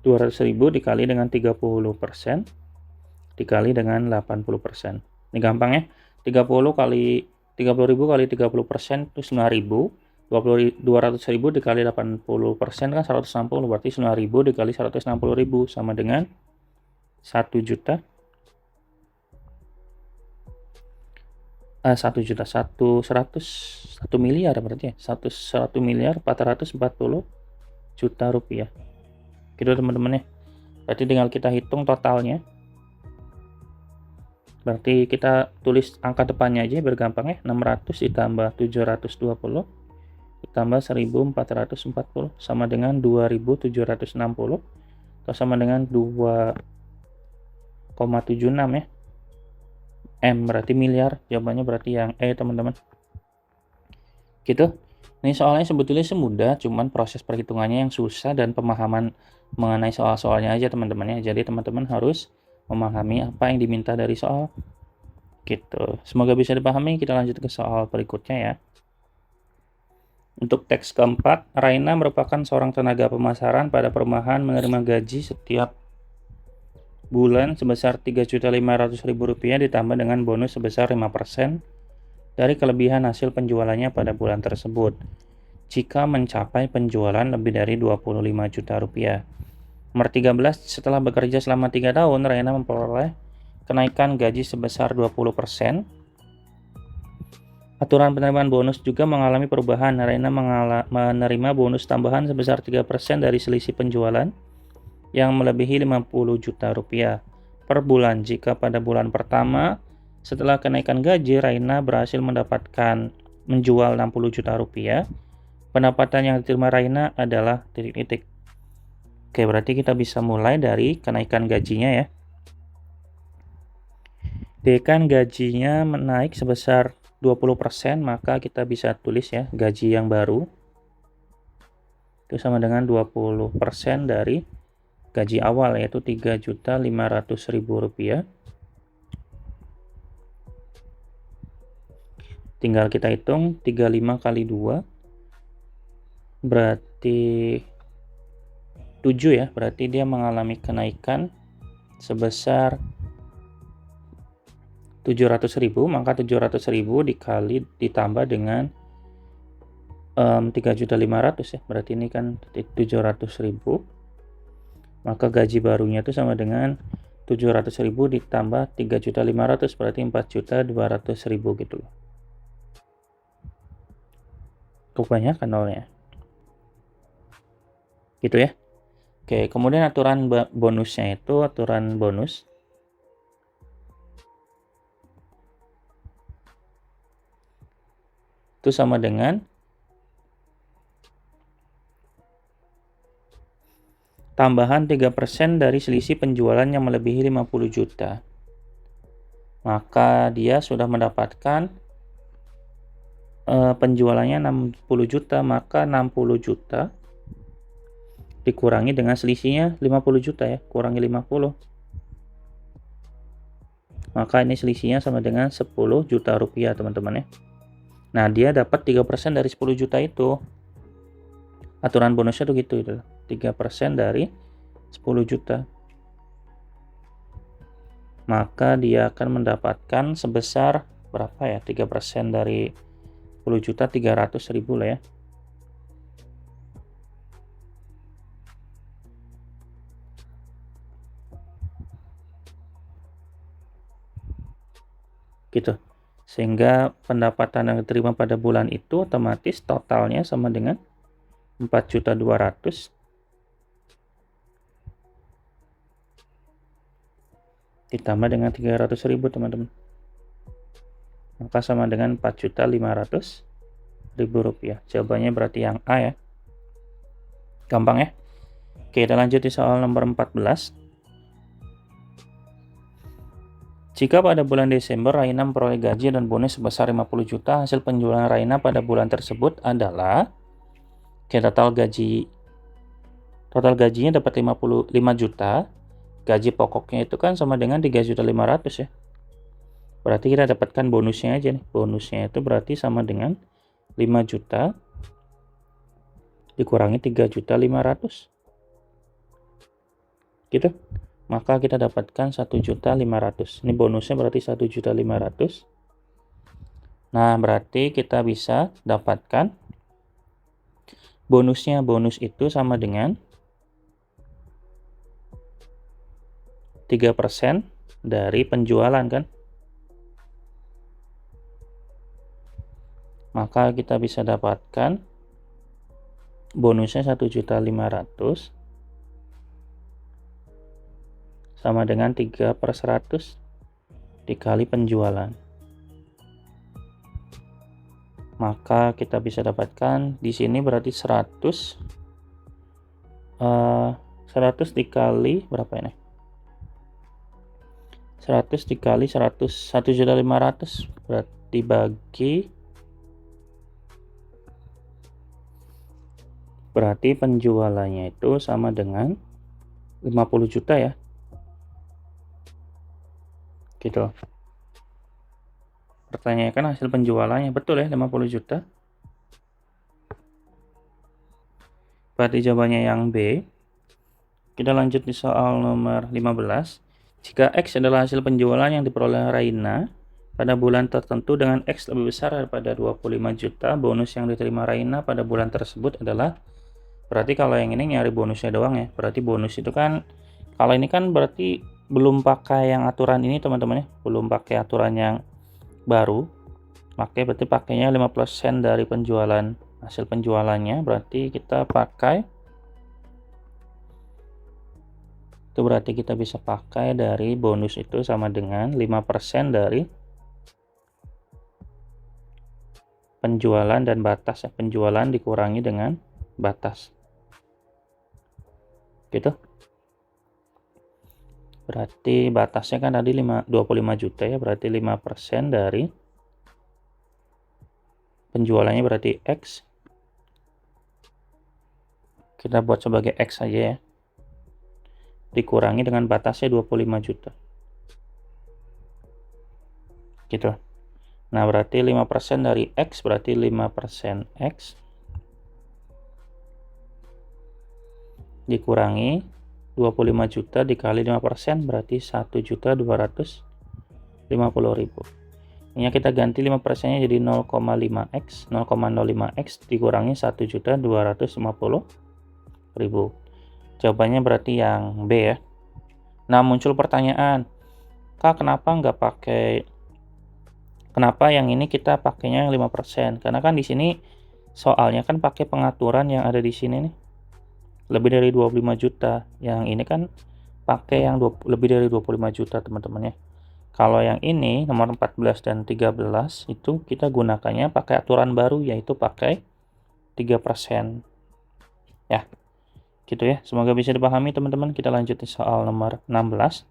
S1: 200.000 dikali dengan 30% dikali dengan 80%. Ini gampang ya. 30.000 kali 30.000 itu 9.000. 200.000 dikali 80% kan 160, berarti 9.000 dikali 160.000 sama dengan 1 juta 1 juta 1 miliar berarti ya. 1 miliar 440 juta rupiah. Gitu teman-teman ya. Berarti tinggal kita hitung totalnya. Berarti kita tulis angka depannya aja biar gampang ya. 600 ditambah 720 ditambah 1440 sama dengan 2760 atau sama dengan 2,76 ya. M berarti miliar. Jawabannya berarti yang E teman-teman. Gitu. Ini soalnya sebetulnya semudah, cuman proses perhitungannya yang susah dan pemahaman mengenai soal-soalnya aja teman-teman ya. Jadi teman-teman harus memahami apa yang diminta dari soal. Gitu. Semoga bisa dipahami. Kita lanjut ke soal berikutnya ya. Untuk teks keempat, Raina merupakan seorang tenaga pemasaran pada perumahan menerima gaji setiap bulan sebesar Rp3.500.000 ditambah dengan bonus sebesar 5% dari kelebihan hasil penjualannya pada bulan tersebut. Jika mencapai penjualan lebih dari 25 juta rupiah. Nomor 13, setelah bekerja selama 3 tahun, Raina memperoleh kenaikan gaji sebesar 20%. Aturan penerimaan bonus juga mengalami perubahan. Raina menerima bonus tambahan sebesar 3% dari selisih penjualan yang melebihi 50 juta rupiah per bulan. Jika pada bulan pertama setelah kenaikan gaji, Raina berhasil menjual 60 juta rupiah, pendapatan yang diterima Raina adalah titik-titik. Oke, berarti kita bisa mulai dari kenaikan gajinya ya. Kan gajinya menaik sebesar 20%, maka kita bisa tulis ya, gaji yang baru itu sama dengan 20% dari gaji awal, yaitu Rp3.500.000. Tinggal kita hitung 35 kali 2 berarti 7 ya, berarti dia mengalami kenaikan sebesar 700.000, maka 700.000 dikali ditambah dengan 3.500 ya, berarti ini kan 700.000, maka gaji barunya itu sama dengan 700.000 ditambah 3.500, berarti 4.200.000 gitu loh. Kebanyakan nolnya gitu ya. Oke, kemudian aturan bonusnya itu aturan bonus itu sama dengan tambahan 3% dari selisih penjualan yang melebihi 50 juta. Maka dia sudah mendapatkan penjualannya 60 juta, maka 60 juta dikurangi dengan selisihnya 50 juta ya, kurangi 50. Maka ini selisihnya sama dengan 10 juta rupiah teman-teman ya. Nah, dia dapat 3% dari 10 juta itu. Aturan bonusnya tuh gitu itu. 3% dari 10 juta. Maka dia akan mendapatkan sebesar berapa ya? 3% dari 10 juta 300.000 lah ya. Gitu. Sehingga pendapatan yang diterima pada bulan itu otomatis totalnya sama dengan 4.200.000 ditambah dengan 300.000 teman-teman. Maka sama dengan 4.500.000 rupiah. Jawabannya berarti yang A ya. Gampang ya. Oke, kita lanjut di soal nomor 14. Jika pada bulan Desember Raina memperoleh gaji dan bonus sebesar 50 juta, hasil penjualan Raina pada bulan tersebut adalah total gajinya dapat 55 juta, gaji pokoknya itu kan sama dengan 3.500.000 ya. Berarti kita dapatkan bonusnya aja nih. Bonusnya itu berarti sama dengan 5 juta dikurangi 3.500.000. Gitu. Maka kita dapatkan 1.500.000. Ini bonusnya berarti 1.500.000. Nah, berarti kita bisa dapatkan bonusnya. Bonus itu sama dengan 3% dari penjualan kan. Maka kita bisa dapatkan bonusnya 1.500.000 sama dengan 3/100 dikali penjualan. Maka kita bisa dapatkan di sini berarti 100 dikali berapa ini? 100 dikali 1.500.000 berarti berarti penjualannya itu sama dengan 50 juta ya. Gitu. Pertanyaannya kan hasil penjualannya betul ya 50 juta. Berarti jawabannya yang B. Kita lanjut di soal nomor 15. Jika X adalah hasil penjualan yang diperoleh Raina pada bulan tertentu dengan X lebih besar daripada 25 juta, bonus yang diterima Raina pada bulan tersebut adalah, berarti kalau yang ini nyari bonusnya doang ya. Berarti bonus itu kan, kalau ini kan berarti belum pakai yang aturan ini teman-teman ya, belum pakai aturan yang baru. Makanya berarti pakainya 5% dari penjualan, hasil penjualannya. Berarti kita pakai itu, berarti kita bisa pakai dari bonus itu sama dengan 5% dari penjualan dan batas ya. Penjualan dikurangi dengan batas. Gitu. Berarti batasnya kan tadi 25 juta ya, berarti 5% dari penjualannya berarti X. Kita buat sebagai X saja ya. Dikurangi dengan batasnya 25 juta. Gitu. Nah, berarti 5% dari X berarti 5% X dikurangi 25 juta dikali 5% berarti 1.250.000. Ini kita ganti 5%-nya jadi 0,5x. 0,05x dikurangi 1.250.000. Jawabannya berarti yang B ya. Nah, muncul pertanyaan, Kak, kenapa yang ini kita pakainya 5%? Karena kan di sini soalnya kan pakai pengaturan yang ada di sini nih. Lebih dari 25 juta. Yang ini kan pakai yang lebih dari 25 juta teman-teman ya. Kalau yang ini nomor 14 dan 13 itu kita gunakannya pakai aturan baru, yaitu pakai 3%. Ya. Gitu ya. Semoga bisa dipahami teman-teman. Kita lanjut di soal nomor 16.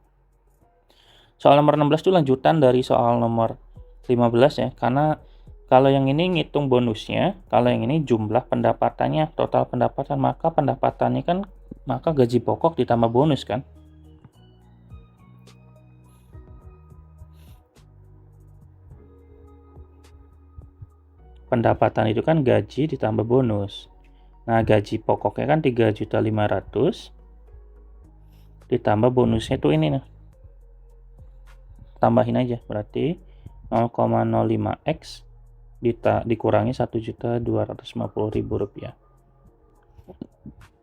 S1: Soal nomor 16 itu lanjutan dari soal nomor 15 ya. Karena kalau yang ini ngitung bonusnya, kalau yang ini jumlah pendapatannya, total pendapatan, maka pendapatannya kan, maka gaji pokok ditambah bonus kan. Pendapatan itu kan gaji ditambah bonus. Nah, gaji pokoknya kan 3.500.000 ditambah bonusnya tuh ini nih. Tambahin aja, berarti 0,05x dikurangi 1.250.000 rupiah,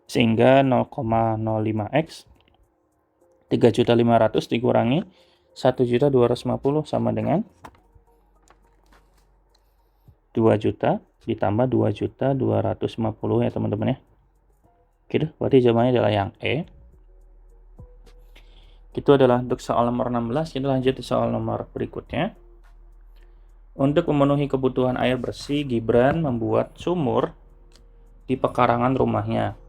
S1: sehingga 0,05x 3.500.000 dikurangi 1.250.000 sama dengan 2 juta ditambah 2.250.000 ya teman-teman ya. Gitu, berarti jawabannya adalah yang E. Itu adalah untuk soal nomor 16. Kita lanjut ke soal nomor berikutnya. Untuk memenuhi kebutuhan air bersih, Gibran membuat sumur di pekarangan rumahnya.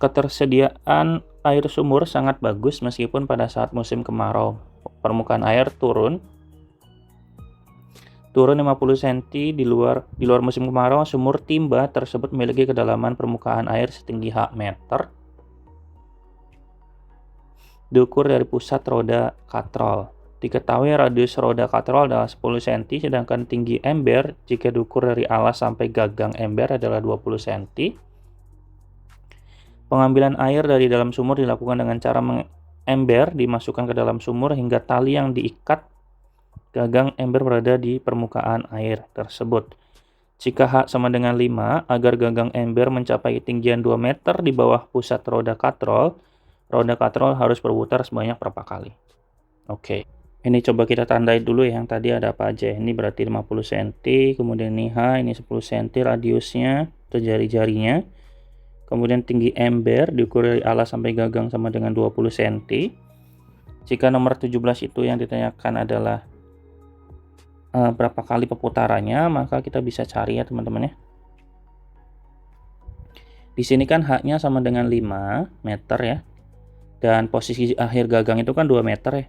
S1: Ketersediaan air sumur sangat bagus meskipun pada saat musim kemarau permukaan air turun 50 cm di luar musim kemarau. Sumur timba tersebut memiliki kedalaman permukaan air setinggi H meter diukur dari pusat roda katrol. Diketahui radius roda katrol adalah 10 cm, sedangkan tinggi ember jika diukur dari alas sampai gagang ember adalah 20 cm. Pengambilan air dari dalam sumur dilakukan dengan cara ember dimasukkan ke dalam sumur hingga tali yang diikat gagang ember berada di permukaan air tersebut. Jika H sama dengan 5, agar gagang ember mencapai ketinggian 2 meter di bawah pusat roda katrol harus berputar sebanyak berapa kali? Oke. Ini coba kita tandai dulu yang tadi ada apa aja. Ini berarti 50 cm, kemudian ini H, ini 10 cm radiusnya atau jari-jarinya. Kemudian tinggi ember diukur dari alas sampai gagang sama dengan 20 cm. Jika nomor 17 itu yang ditanyakan adalah berapa kali perputarannya, maka kita bisa cari ya teman-teman ya. Di sini kan H-nya sama dengan 5 meter ya. Dan posisi akhir gagang itu kan 2 meter ya.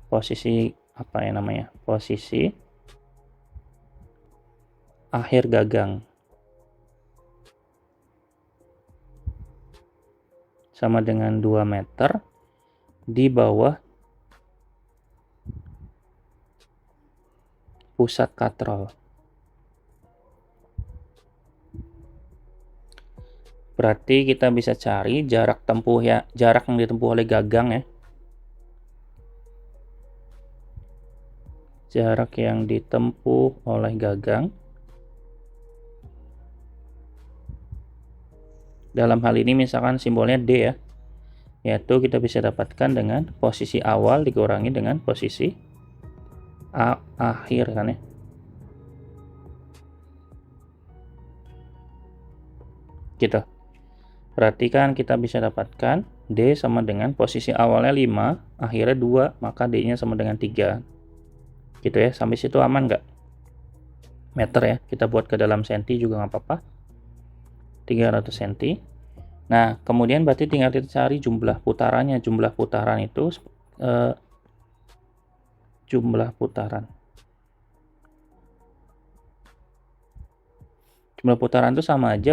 S1: Posisi apa ya namanya? Posisi akhir gagang sama dengan 2 meter di bawah pusat katrol. Berarti kita bisa cari jarak tempuh ya, jarak yang ditempuh oleh gagang ya. Jarak yang ditempuh oleh gagang. Dalam hal ini misalkan simbolnya D ya. Yaitu kita bisa dapatkan dengan posisi awal dikurangi dengan posisi akhir kan ya. Gitu. Berarti kan kita bisa dapatkan D sama dengan posisi awalnya 5, akhirnya 2, maka D-nya sama dengan 3. Gitu ya, sampai situ aman nggak? Meter ya, kita buat ke dalam senti juga nggak apa-apa. 300 cm. Nah, kemudian berarti tinggal kita cari jumlah putarannya. Jumlah putaran itu jumlah putaran itu sama aja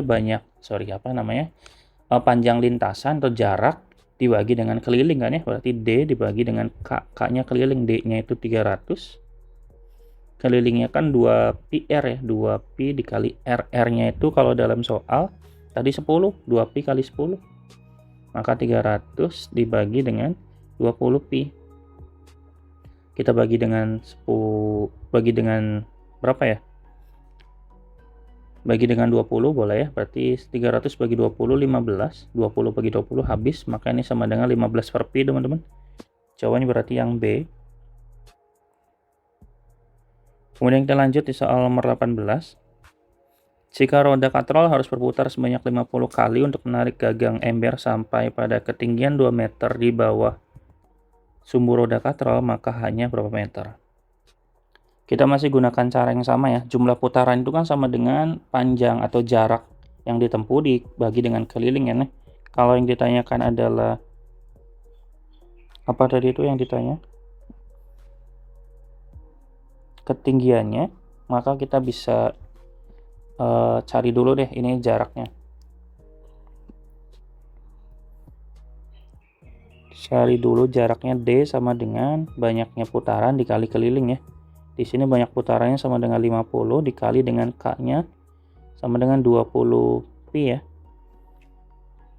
S1: panjang lintasan atau jarak dibagi dengan keliling kan ya. Berarti D dibagi dengan K-nya keliling, D-nya itu 300. Kelilingnya kan 2pi R ya, 2pi dikali R. R-nya itu kalau dalam soal tadi 10, 2pi kali 10. Maka 300 dibagi dengan 20pi. Kita bagi dengan berapa ya? Bagi dengan 20 boleh ya. Berarti 300 bagi 20 15. 20 bagi 20 habis, maka ini sama dengan 15 per pi, teman-teman. Jawabannya berarti yang B. Kemudian kita lanjut di soal nomor 18. Jika roda katrol harus berputar sebanyak 50 kali untuk menarik gagang ember sampai pada ketinggian 2 meter di bawah sumbu roda katrol, maka hanya berapa meter? Kita masih gunakan cara yang sama ya. Jumlah putaran itu kan sama dengan panjang atau jarak yang ditempuh dibagi dengan keliling ya. Kalau yang ditanyakan adalah apa tadi itu yang ditanya? Ketinggiannya, maka kita bisa cari dulu deh ini jaraknya. Cari dulu jaraknya D sama dengan banyaknya putaran dikali keliling ya. Di sini banyak putarannya sama dengan 50 dikali dengan K-nya sama dengan 20pi ya.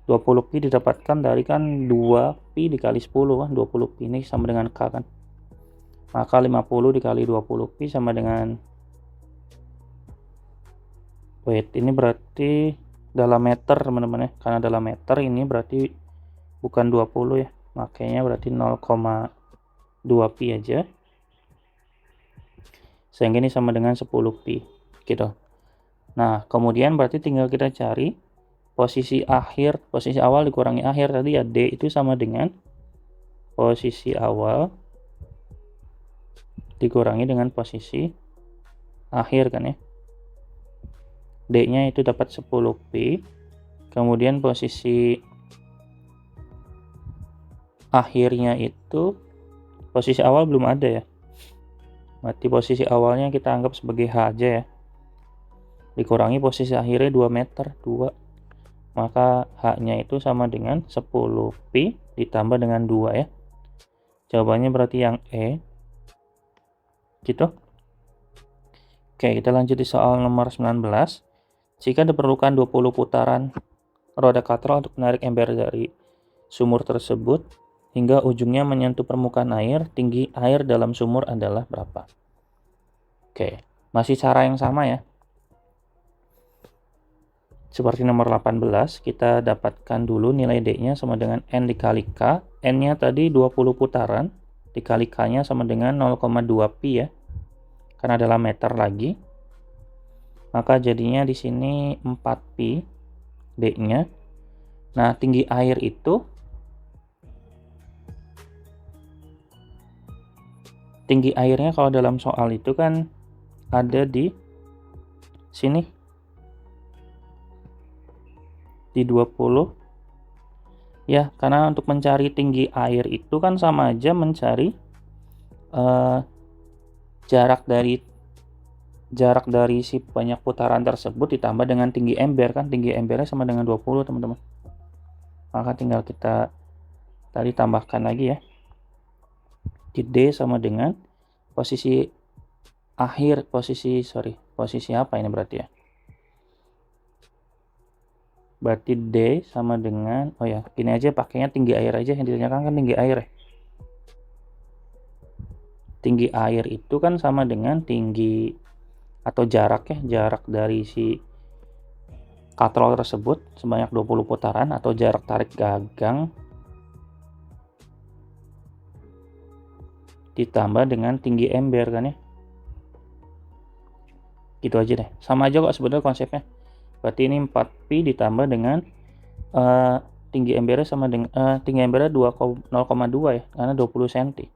S1: 20pi didapatkan dari kan 2pi dikali 10 kan, 20pi ini sama dengan K kan. Maka 50 dikali 20pi sama dengan, ini berarti dalam meter teman-teman ya. Karena dalam meter ini berarti bukan 20 ya. Makanya berarti 0,2pi aja. Sehingga ini sama dengan 10pi gitu. Nah, kemudian berarti tinggal kita cari posisi awal dikurangi akhir tadi ya. D itu sama dengan posisi awal dikurangi dengan posisi akhir kan ya. D-nya itu dapat 10pi. Kemudian posisi akhirnya itu, posisi awal belum ada ya. Berarti posisi awalnya kita anggap sebagai H aja ya. Dikurangi posisi akhirnya 2 meter, 2. Maka H-nya itu sama dengan 10pi ditambah dengan 2 ya. Jawabannya berarti yang E. Gitu. Oke, kita lanjut di soal nomor 19. Jika diperlukan 20 putaran roda katrol untuk menarik ember dari sumur tersebut hingga ujungnya menyentuh permukaan air, tinggi air dalam sumur adalah berapa? Oke, masih cara yang sama ya. Seperti nomor 18, kita dapatkan dulu nilai D-nya sama dengan N dikali K. N-nya tadi 20 putaran, dikali K-nya sama dengan 0,2 pi ya. Karena adalah meter lagi. Maka jadinya di sini 4 pi D-nya. Nah, tinggi air itu, tinggi airnya kalau dalam soal itu kan ada di sini, di 20 ya, karena untuk mencari tinggi air itu kan sama aja mencari jarak dari si banyak putaran tersebut ditambah dengan tinggi ember, kan tinggi embernya sama dengan 20 teman-teman. Maka tinggal kita tadi tambahkan lagi ya, di D sama dengan posisi akhir, posisi apa ini berarti ya, berarti D sama dengan, oh ya gini aja, pakainya tinggi air aja, yang ditanyakan kan tinggi air ya. Tinggi air itu kan sama dengan tinggi atau jarak ya, jarak dari si katrol tersebut sebanyak 20 putaran atau jarak tarik gagang ditambah dengan tinggi ember kan ya. Gitu aja deh, sama aja kok sebenarnya konsepnya. Berarti ini 4pi ditambah dengan tinggi embernya sama dengan tinggi embernya 0,2 ya, karena 20 cm.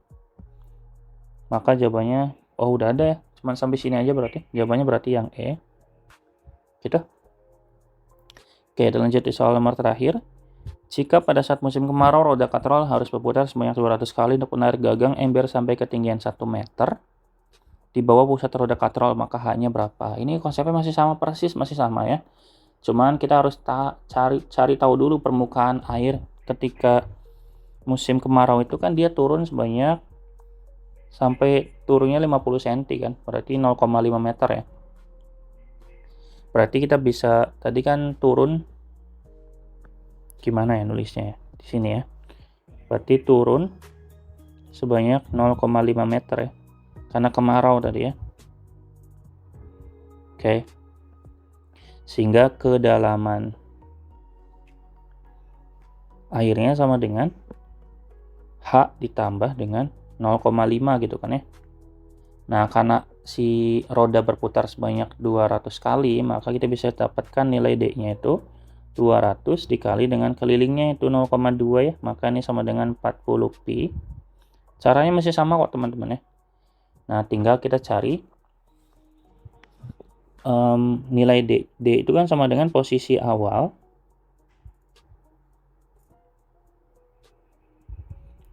S1: Maka jawabannya, oh udah ada ya, cuman sampai sini aja berarti. Jawabannya berarti yang E. Gitu. Oke, kita lanjut di soal nomor terakhir. Jika pada saat musim kemarau roda katrol harus berputar sebanyak 200 kali untuk menarik gagang ember sampai ketinggian 1 meter di bawah pusat roda katrol, maka H-nya berapa? Ini konsepnya masih sama persis, masih sama ya. Cuman kita harus cari tahu dulu permukaan air ketika musim kemarau itu kan dia turun sebanyak sampai turunnya 50 cm kan, berarti 0,5 meter ya. Berarti kita bisa tadi kan turun, gimana ya nulisnya ya, di sini ya. Berarti turun sebanyak 0,5 meter ya, karena kemarau tadi ya. Oke. Sehingga kedalaman airnya sama dengan H ditambah dengan 0,5 gitu kan ya. Nah, karena si roda berputar sebanyak 200 kali, maka kita bisa dapatkan nilai D-nya itu 200 dikali dengan kelilingnya itu 0,2 ya. Maka ini sama dengan 40 pi. Caranya masih sama kok teman-teman ya. Nah, tinggal kita cari nilai D. D itu kan sama dengan posisi awal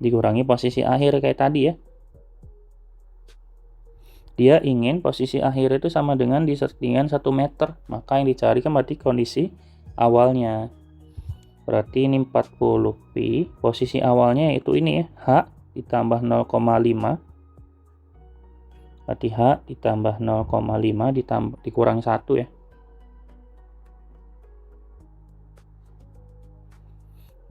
S1: dikurangi posisi akhir kayak tadi ya. Dia ingin posisi akhir itu sama dengan di ketinggian 1 meter. Maka yang dicari kan berarti kondisi awalnya. Berarti ini 40 pi. Posisi awalnya itu ini ya, H ditambah 0,5. Berarti H ditambah 0,5 dikurang 1 ya.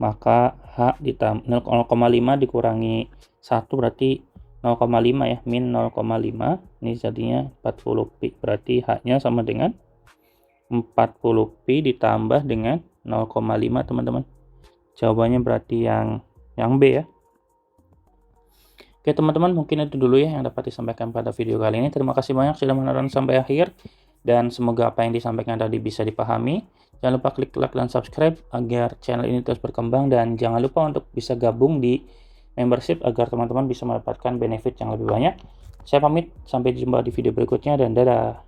S1: Maka H ditambah 0,5 dikurangi 1 berarti 0,5 ya, min 0,5. Ini jadinya 40 pi. Berarti H-nya sama dengan 40 pi ditambah dengan 0,5 teman-teman. Jawabannya berarti yang B ya. Oke teman-teman, mungkin itu dulu ya yang dapat disampaikan pada video kali ini. Terima kasih banyak sudah menonton sampai akhir. Dan semoga apa yang disampaikan tadi bisa dipahami. Jangan lupa klik like dan subscribe agar channel ini terus berkembang. Dan jangan lupa untuk bisa gabung di membership agar teman-teman bisa mendapatkan benefit yang lebih banyak. Saya pamit, sampai jumpa di video berikutnya dan dadah.